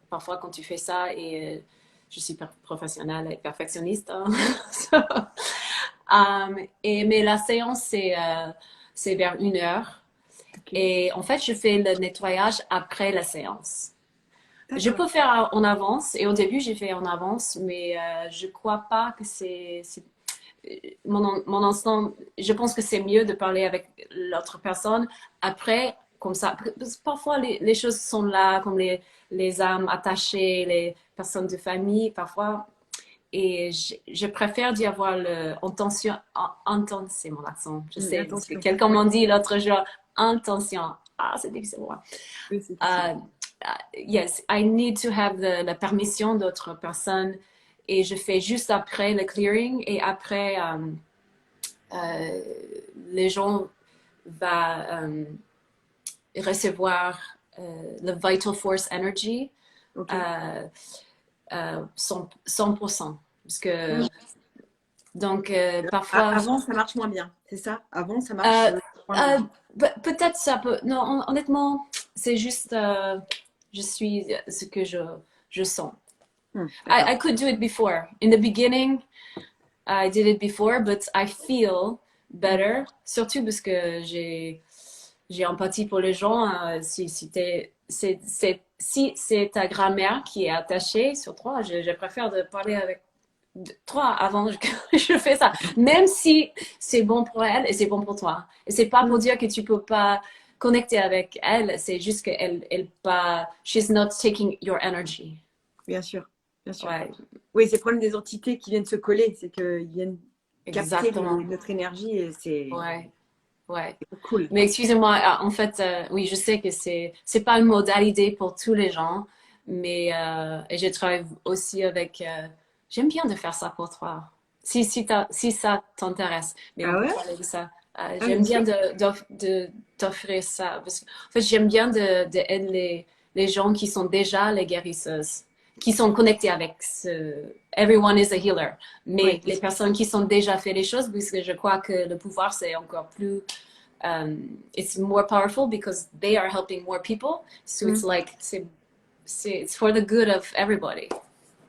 parfois quand tu fais ça, et je suis professionnelle et perfectionniste. Mais la séance, c'est vers 1 heure. Et en fait, je fais le nettoyage après la séance. Je peux faire en avance, et au début, j'ai fait en avance, mais je crois pas que c'est mon instinct. Je pense que c'est mieux de parler avec l'autre personne après, comme ça. Parce que parfois, les choses sont là, comme les âmes attachées, les personnes de famille, parfois. Et je préfère d'y avoir l'intention. C'est mon accent, je sais. Parce que quelqu'un m'a dit l'autre jour, intention. Ah, c'est difficile pour moi. Yes, I need to have la permission d'autres personnes, et je fais juste après le clearing, et après les gens vont recevoir le Vital Force Energy 100%. Parce que donc parfois
avant ça marche moins bien, c'est ça? Avant ça marche moins bien.
Peut-être ça peut. Non, honnêtement, c'est juste je suis ce que je sens. I could do it before. In the beginning, I did it before, but I feel better. Surtout parce que j'ai empathie pour les gens. Si c'est ta grand-mère qui est attachée sur toi, je préfère de parler avec toi avant que je fais ça. Même si c'est bon pour elle et c'est bon pour toi. Et c'est pas pour dire que tu peux pas connecter avec elle, c'est juste qu'elle pas, she's not taking your energy.
Bien sûr.
Ouais.
Oui, c'est le problème des entités qui viennent se coller, c'est qu'ils viennent capter
Exactement.
notre énergie, et c'est cool.
Mais excusez-moi, en fait, oui, je sais que c'est pas une modalité pour tous les gens, mais et je travaille aussi avec. J'aime bien de faire ça pour toi. si ça t'intéresse. Mais on
Ah
peut
ouais?
parler de ça.
Ah,
J'aime
bien sûr.
bien d'offrir ça. En fait, j'aime bien d'aider les gens qui sont déjà les guérisseuses, qui sont connectés avec ce... Everyone is a healer.
Oui,
Mais les personnes qui sont déjà fait les choses, puisque je crois que le pouvoir, c'est encore plus... it's more powerful because they are helping more people. So it's
mm,
like, it's for the good of everybody.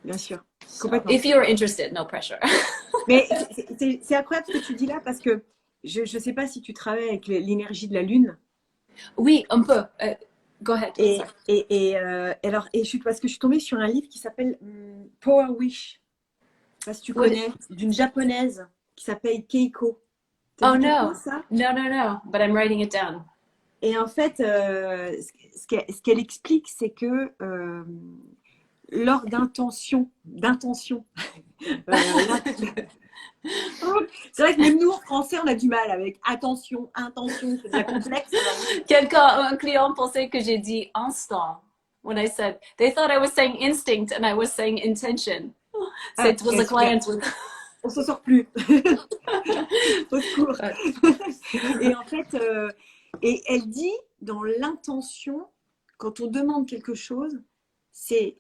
bien sûr,
So
complètement.
if you're interested, no pressure.
Mais c'est incroyable ce que tu dis là parce que je ne sais pas si tu travailles avec l'énergie de la Lune.
Oui, un peu. Go ahead.
Et,
Sorry.
alors, parce que je suis tombée sur un livre qui s'appelle Power Wish. Je sais pas si tu
What?
connais, d'une japonaise qui s'appelle Keiko. T'as
Oh
dit quelque
no.
chose, ça?
No. But I'm writing it down.
Et en fait, ce qu'elle explique, c'est que lors d'intention, c'est vrai que même nous, en français, on a du mal avec attention, intention, c'est déjà complexe.
Un client pensait que j'ai dit instant. When I said, they thought I was saying instinct and I was saying intention. So
Ah,
it was
ouais,
a
super.
client with...
On s'en sort plus. Au secours. Et en fait, et elle dit, dans l'intention, quand on demande quelque chose, c'est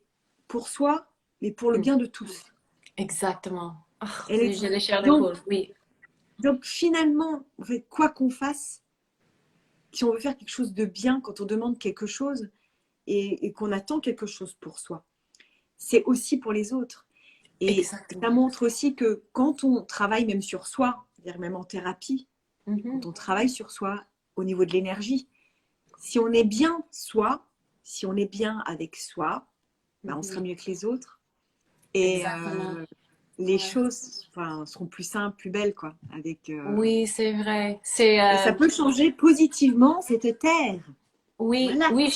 pour soi, mais pour le bien de tous.
Exactement. Oh,
Elle est...
j'ai les chairs
donc,
d'épaule, oui.
donc finalement, en fait, quoi qu'on fasse, si on veut faire quelque chose de bien, quand on demande quelque chose et qu'on attend quelque chose pour soi, c'est aussi pour les autres. Et
Exactement.
ça montre aussi que quand on travaille même sur soi, c'est-à-dire même en thérapie, quand on travaille sur soi au niveau de l'énergie, si on est bien soi, si on est bien avec soi, ben, on sera mieux que les autres. Et les choses seront plus simples, plus belles, quoi. Avec,
Oui, c'est vrai.
et ça peut changer positivement cette terre.
Oui,
Voilà.
oui,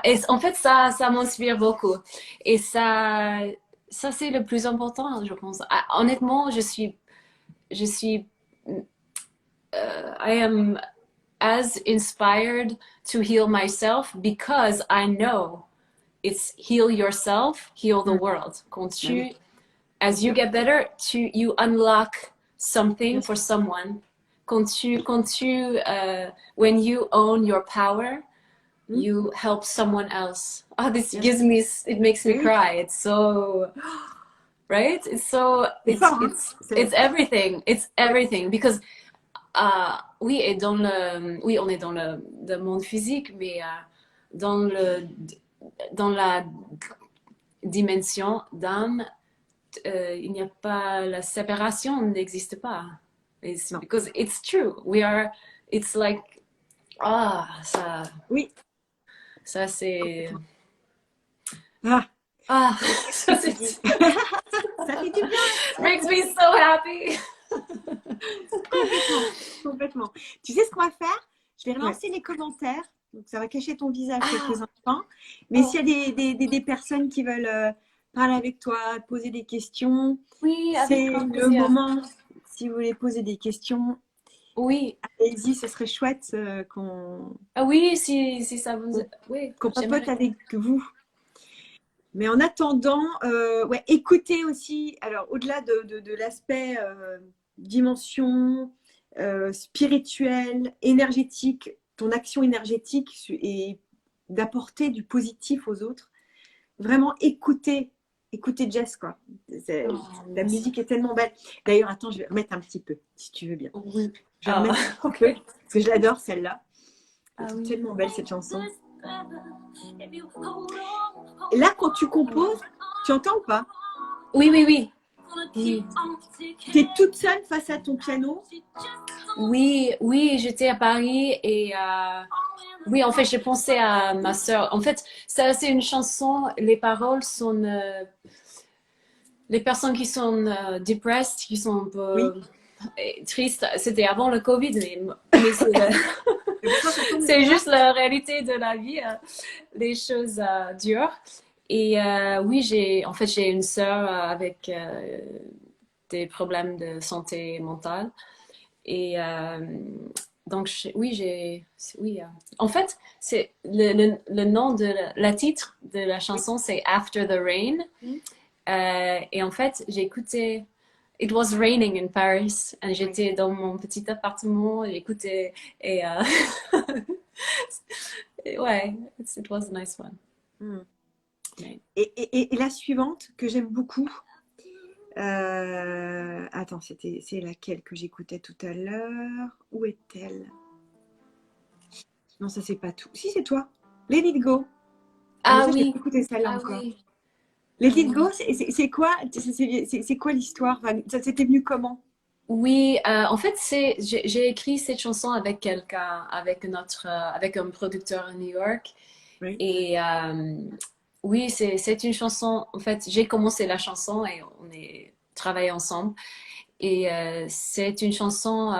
et en fait, ça m'inspire beaucoup. Et ça c'est le plus important, je pense. Honnêtement, je suis, I am as inspired to heal myself because I know it's heal yourself, heal the world. As you get better, you unlock something for someone. When you own your power, you help someone else. Oh, it makes me cry. It's so, right? It's everything. It's everything. Because, oui, on est dans le monde physique, mais dans la dimension d'âme, il n'y a pas, la séparation n'existe pas. Because it's true. It's like, ça.
Oui.
Ça, c'est.
Ça fait du bien.
Makes me so happy.
Complètement. Tu sais ce qu'on va faire? Je vais relancer les commentaires. Donc, ça va cacher ton visage quelques instants. Mais s'il y a des personnes qui veulent parler avec toi, poser des questions, c'est le moment. Si vous voulez poser des questions,
oui,
allez-y, ce serait chouette qu'on.
Ah oui, si ça vous. Oui,
qu'on papote avec vous. Mais en attendant, écoutez aussi, alors au-delà de l'aspect dimension spirituelle, énergétique, ton action énergétique et d'apporter du positif aux autres, vraiment écoutez Jess, quoi. La musique est tellement belle. D'ailleurs, attends, je vais remettre un petit peu, si tu veux bien.
Oui.
Je vais remettre un peu, parce que je l'adore celle-là. Elle est tellement belle cette chanson. Et là, quand tu composes, tu entends ou pas?
Oui.
Tu es toute seule face à ton piano?
Oui, j'étais à Paris et oui, en fait, j'ai pensé à ma sœur. En fait, c'est une chanson, les paroles sont les personnes qui sont depressed, qui sont un peu tristes. C'était avant le Covid, mais c'est juste la réalité de la vie, les choses dures. Et oui, j'ai une sœur avec des problèmes de santé mentale. Et donc, en fait, c'est le nom de la titre de la chanson, c'est After the Rain. Et en fait, j'ai écouté It was raining in Paris. Et j'étais dans mon petit appartement, j'écoutais et ouais, it was a nice one.
Mm.
Ouais.
Et la suivante que j'aime beaucoup, attends, c'est laquelle que j'écoutais tout à l'heure? Où est-elle? Non, ça c'est pas tout. Si, c'est toi. Let It Go.
Ah
mais ça, je n'ai
oui,
pas écouté celle-là
ah
encore.
oui.
Let It Go, c'est quoi? C'est quoi l'histoire? Enfin, ça c'était venu comment?
Oui, en fait, j'ai écrit cette chanson avec quelqu'un, avec un producteur à New York.
Oui.
Et oui, c'est une chanson. En fait, j'ai commencé la chanson et on est travaillé ensemble. Et c'est une chanson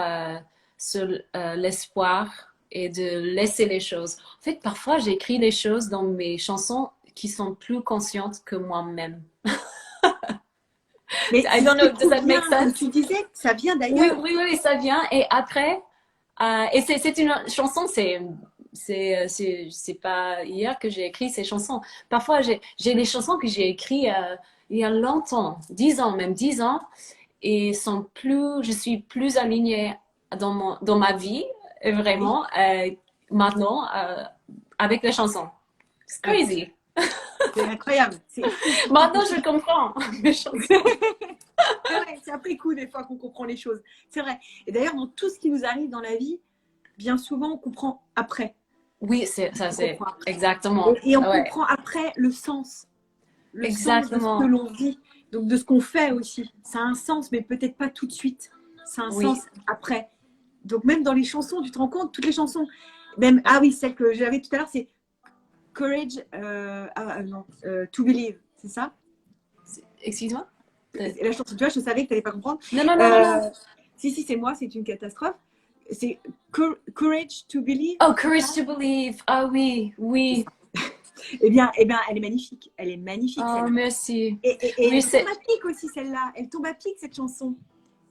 sur l'espoir et de laisser les choses. En fait, parfois, j'écris les choses dans mes chansons qui sont plus conscientes que moi-même.
Mais
I don't know, does that make
comme
sense?
tu disais, ça vient
Oui,
d'ailleurs.
oui, oui, ça vient. Et après, et c'est une chanson, c'est pas hier que j'ai écrit ces chansons. Parfois, j'ai des chansons que j'ai écrites il y a longtemps, 10 ans, même 10 ans, et je suis plus alignée dans ma vie, vraiment, maintenant, avec les chansons. C'est crazy.
C'est incroyable. C'est fou.
Maintenant, je comprends mes chansons.
C'est vrai, c'est après coup des fois qu'on comprend les choses. C'est vrai. Et d'ailleurs, dans tout ce qui nous arrive dans la vie, bien souvent, on comprend après.
Oui, c'est
comprend après.
exactement.
Et on
Ouais.
comprend après le sens. Le sens de ce
Exactement.
que l'on vit. Donc de ce qu'on fait aussi. Ça a un sens, mais peut-être pas tout de suite. Ça a un
Oui.
sens après. Donc même dans les chansons, tu te rends compte, toutes les chansons. Même, ah oui, celle que j'avais tout à l'heure, c'est Courage to Believe. C'est ça?
Excuse-moi?
La chanson, tu vois, je savais que tu n'allais pas comprendre.
Non, non, non, non, non.
Si, c'est moi, c'est une catastrophe. C'est Courage to Believe.
Oh, Courage to Believe. Ah oui, oui.
Eh bien, elle est magnifique. Elle est magnifique,
Oh,
celle-là.
merci.
Et
Oui,
elle tombe à pic aussi, celle-là. Elle tombe à pic, cette chanson.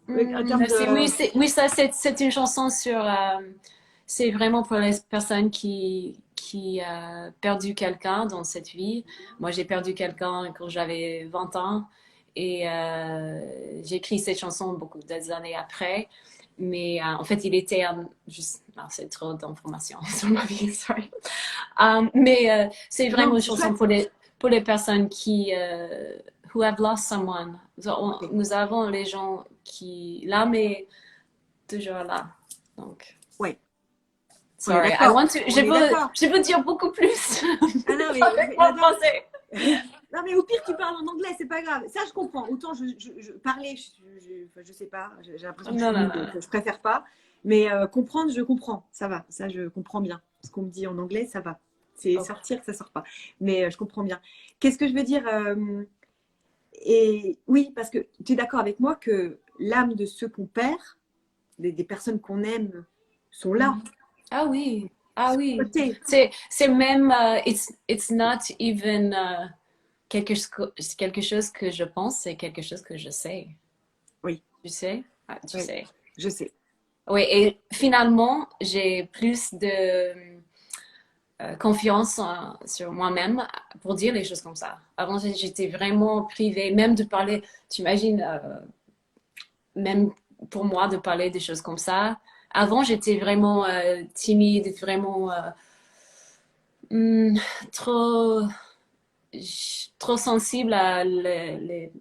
En termes
Merci.
de...
Oui, ça, c'est une chanson sur. C'est vraiment pour les personnes qui perdu quelqu'un dans cette vie. Moi, j'ai perdu quelqu'un quand j'avais 20 ans et j'ai écrit cette chanson beaucoup d'années après. Mais en fait, il était juste. Non, c'est trop d'informations sur ma vie, sorry. Mais c'est vraiment une chanson pour les personnes qui who have lost someone. Nous avons les gens qui l'âme est toujours là. Donc.
Oui.
Sorry, je veux dire beaucoup plus.
Ah non, mais,
avec mon français.
Non, mais au pire, tu parles en anglais, c'est pas grave. Ça, je comprends. Autant je parlais, je sais pas, j'ai l'impression que je préfère pas. Mais comprendre, je comprends. Ça va. Ça, je comprends bien. Ce qu'on me dit en anglais, ça va. C'est sortir, ça sort pas. Mais je comprends bien. Qu'est-ce que je veux dire Et oui, parce que tu es d'accord avec moi que l'âme de ceux qu'on perd, des personnes qu'on aime, sont là.
Ah oui, ah oui.
Côté.
C'est même, it's not even quelque chose que je pense, c'est quelque chose que je sais.
Oui.
Tu sais? Ah, tu sais.
Je sais.
Oui, et finalement, j'ai plus de confiance sur moi-même pour dire les choses comme ça. Avant, j'étais vraiment privée, même de parler, tu imagines, même pour moi de parler des choses comme ça. Avant, j'étais vraiment timide, vraiment trop sensible à le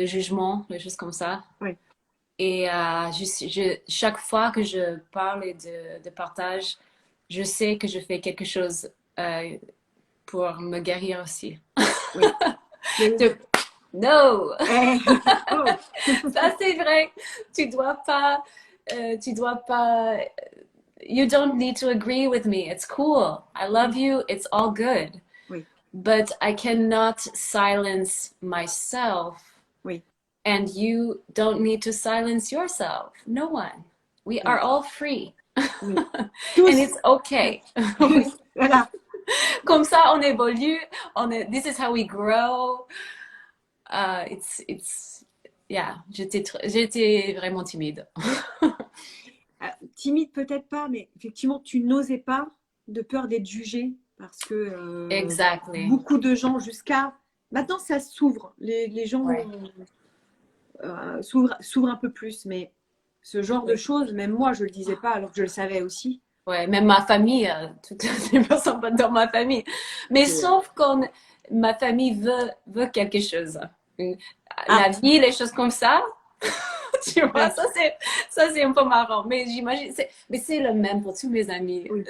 jugement, les choses comme ça.
Oui.
Et chaque fois que je parle et de partage, je sais que je fais quelque chose pour me guérir aussi.
Oui.
No!
Oh.
Ça, c'est vrai. Tu dois pas, you don't need to agree with me. It's cool. I love you. It's all good.
Oui.
But I cannot silence myself.
Oui.
And you don't need to silence yourself. No one. We are all free.
Oui.
And it's okay.
Voilà.
Comme ça, on évolue. This is how we grow. Yeah, j'étais vraiment timide.
Timide peut-être pas, mais effectivement, tu n'osais pas de peur d'être jugée parce que
Exactly.
beaucoup de gens jusqu'à... Maintenant, ça s'ouvre. Les gens...
Ouais.
s'ouvre un peu plus. Mais ce genre de choses, même moi, je le disais pas alors que je le savais aussi.
Ouais, même ma famille, toutes les personnes pas dans ma famille. Mais sauf quand ma famille veut quelque chose. La vie, les choses comme ça. Tu vois, ça c'est un peu marrant. Mais j'imagine, mais c'est le même pour tous mes amis.
Oui.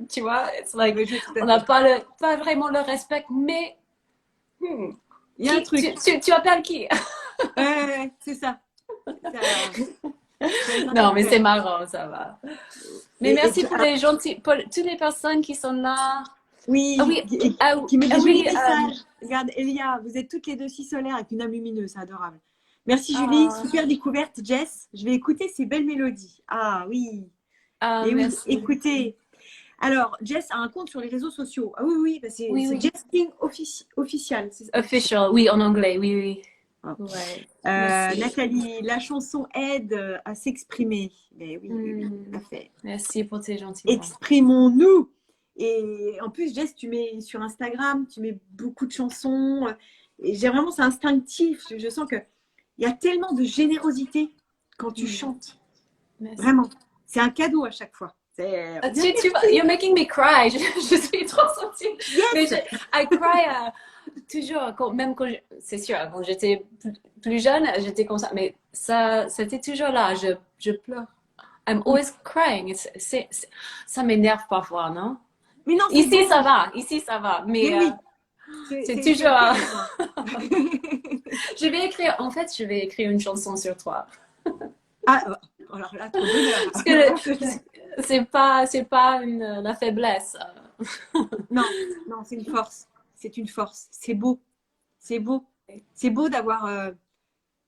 Tu vois, it's like,
Oui, tout à
on n'a
fait.
pas vraiment le respect, mais
Il y a un truc.
tu appelles qui?
Ouais, c'est ça.
Non, mais c'est marrant, ça va. Mais
Et
merci
tu-
pour les gentils, pour toutes les personnes qui sont là.
Oui,
Ah oui,
qui met des jolis
oui,
messages. Regarde, Elia, vous êtes toutes les deux si solaires avec une âme lumineuse, c'est adorable. Merci Julie,
Ah.
super découverte. Jess, je vais écouter ces belles mélodies. Ah oui, et oui,
merci.
écoutez. Alors, Jess a un compte sur les réseaux sociaux. Ah oui, oui, bah c'est
Oui, oui.
Jess King official.
Official, oui, en anglais, oui, oui.
Ah.
Ouais, merci.
Nathalie, la chanson aide à s'exprimer. Mais oui, oui, tout à fait.
Merci pour tes gentils mots.
Exprimons-nous. Et en plus, Jess, tu mets sur Instagram, tu mets beaucoup de chansons. Et j'ai vraiment, c'est instinctif. Je sens qu'il y a tellement de générosité quand tu chantes.
Merci.
Vraiment. C'est un cadeau à chaque fois.
You're making me cry. Je suis trop sensible.
Yes.
Mais I cry toujours, même quand c'est sûr, quand j'étais plus jeune, j'étais comme ça. Mais ça, c'était toujours là. Je pleure. I'm always crying. Ça m'énerve parfois, non?
Mais non,
ici,
beau.
ça va. Ici, ça va. Mais
oui.
c'est toujours. Je vais écrire une chanson sur toi.
Ah, alors là, trop bonheur.
Parce que c'est pas la faiblesse.
Non, c'est une force. C'est une force. C'est beau. C'est beau. C'est beau d'avoir.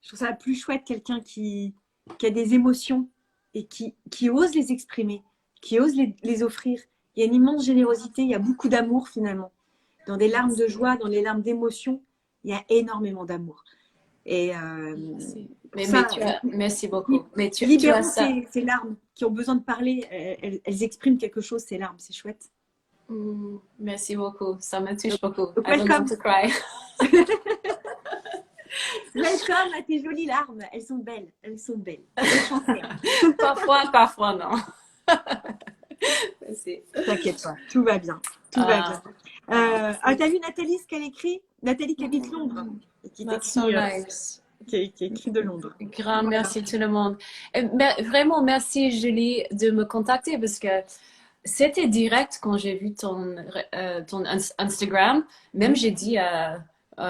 Je trouve ça plus chouette quelqu'un qui a des émotions et qui ose les exprimer, qui ose les offrir. Il y a une immense générosité, il y a beaucoup d'amour finalement. Dans des larmes de joie, dans les larmes d'émotion, il y a énormément d'amour. Et
merci beaucoup. Mais
libérons ces larmes qui ont besoin de parler. Elles expriment quelque chose, ces larmes. C'est chouette.
Merci beaucoup. Ça me touche beaucoup.
I
don't want to cry.
Welcome à tes jolies larmes. Elles sont belles. Elles sont belles.
Parfois non.
T'inquiète pas. Tout va bien. Tout va bien. T'as vu Nathalie ce qu'elle écrit? Nathalie qui habite Londres. Qui écrit de Londres.
Grand merci tout le monde. Vraiment merci Julie de me contacter parce que c'était direct quand j'ai vu ton Instagram. Même j'ai dit à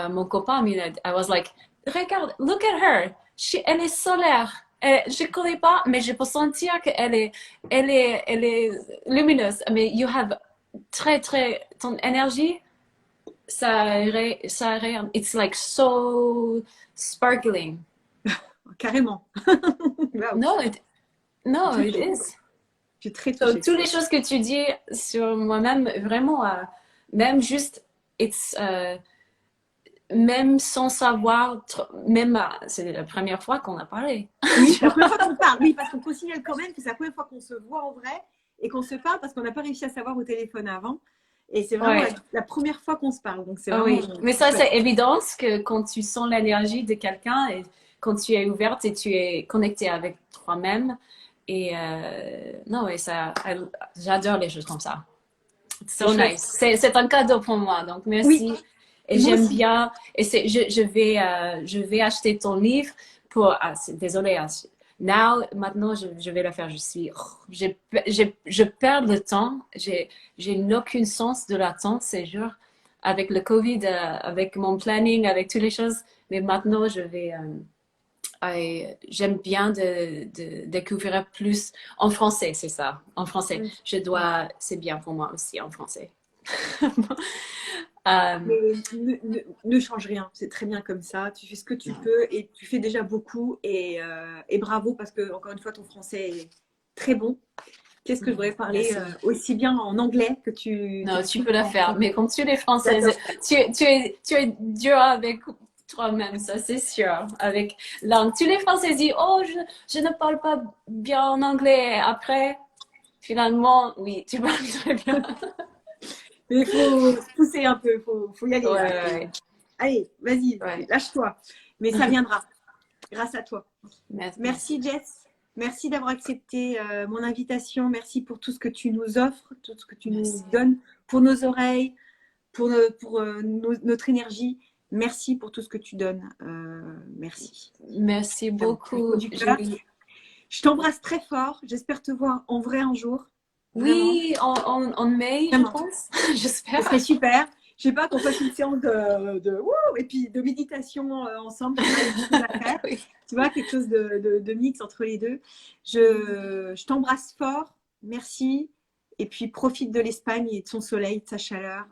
mon copain, I was like, regarde, look at her. Elle est solaire. Je ne connais pas, mais je peux sentir qu'elle est lumineuse. Mais you have ton énergie, it's like so sparkling.
Carrément.
No, it is.
Je suis très touchée.
Toutes les choses que tu dis sur moi-même, vraiment, même juste, même sans savoir, c'est la première fois qu'on a parlé.
Oui, c'est la première fois qu'on parle. Oui, parce qu'on considère quand même que c'est la première fois qu'on se voit en vrai et qu'on se parle parce qu'on n'a pas réussi à savoir au téléphone avant. Et c'est vraiment la première fois qu'on se parle. Donc c'est vraiment,
mais ça, c'est évident que quand tu sens l'énergie de quelqu'un et quand tu es ouverte et tu es connectée avec toi-même. Et j'adore les choses comme ça. So nice. C'est un cadeau pour moi, donc merci. Oui. Et j'aime bien. Et je vais acheter ton livre pour. Désolée. Maintenant, je vais le faire. Je perds le temps. J'ai aucun sens de l'attente ces jours. Avec le Covid, avec mon planning, avec toutes les choses. Mais maintenant, je vais. J'aime bien de découvrir plus en français, c'est ça, en français. C'est bien pour moi aussi en français.
Mais ne change rien, c'est très bien comme ça. Tu fais ce que tu peux et tu fais déjà beaucoup et bravo parce que encore une fois ton français est très bon. Qu'est-ce que je voudrais parler aussi bien en anglais que tu.
Non, tu peux la faire, mais comme tu es française, tu es dur avec toi-même, ça c'est sûr. Avec langue, tous les Français disent je ne parle pas bien en anglais. Après, finalement, oui, tu parles très bien.
Mais il faut pousser un peu, faut y aller.
Ouais.
Allez, vas-y, lâche-toi. Mais ça viendra. grâce à toi.
Merci.
Merci Jess. Merci d'avoir accepté mon invitation. Merci pour tout ce que tu nous offres, tout ce que tu nous donnes pour nos oreilles, pour notre énergie. Merci pour tout ce que tu donnes. Merci.
Merci beaucoup.
Je t'embrasse très fort. J'espère te voir en vrai un jour.
Oui, en mai,
Vraiment.
je pense. J'espère.
Ce serait super. Je sais pas, qu'on fasse une séance et puis de méditation ensemble.
Oui.
Tu vois, quelque chose de mix entre les deux. Je t'embrasse fort. Merci. Et puis profite de l'Espagne et de son soleil, de sa chaleur.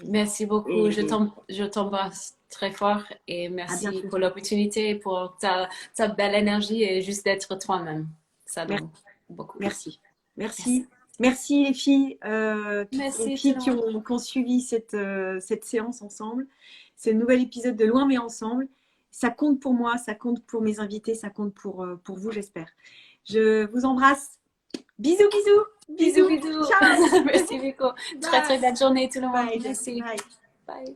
Merci beaucoup. Je t'embrasse très fort et merci pour l'opportunité, pour ta belle énergie et juste d'être toi-même. Ça donne beaucoup.
Merci. Merci les filles,
Merci,
les filles qui ont suivi cette séance ensemble. C'est un nouvel épisode de Loin mais ensemble. Ça compte pour moi, ça compte pour mes invités, ça compte pour vous, j'espère. Je vous embrasse. Bisous, bisous.
Bisous, bisous.
Ciao.
Merci beaucoup. Très, très belle journée tout le monde.
Bye.
Merci.
Bye.
Bye.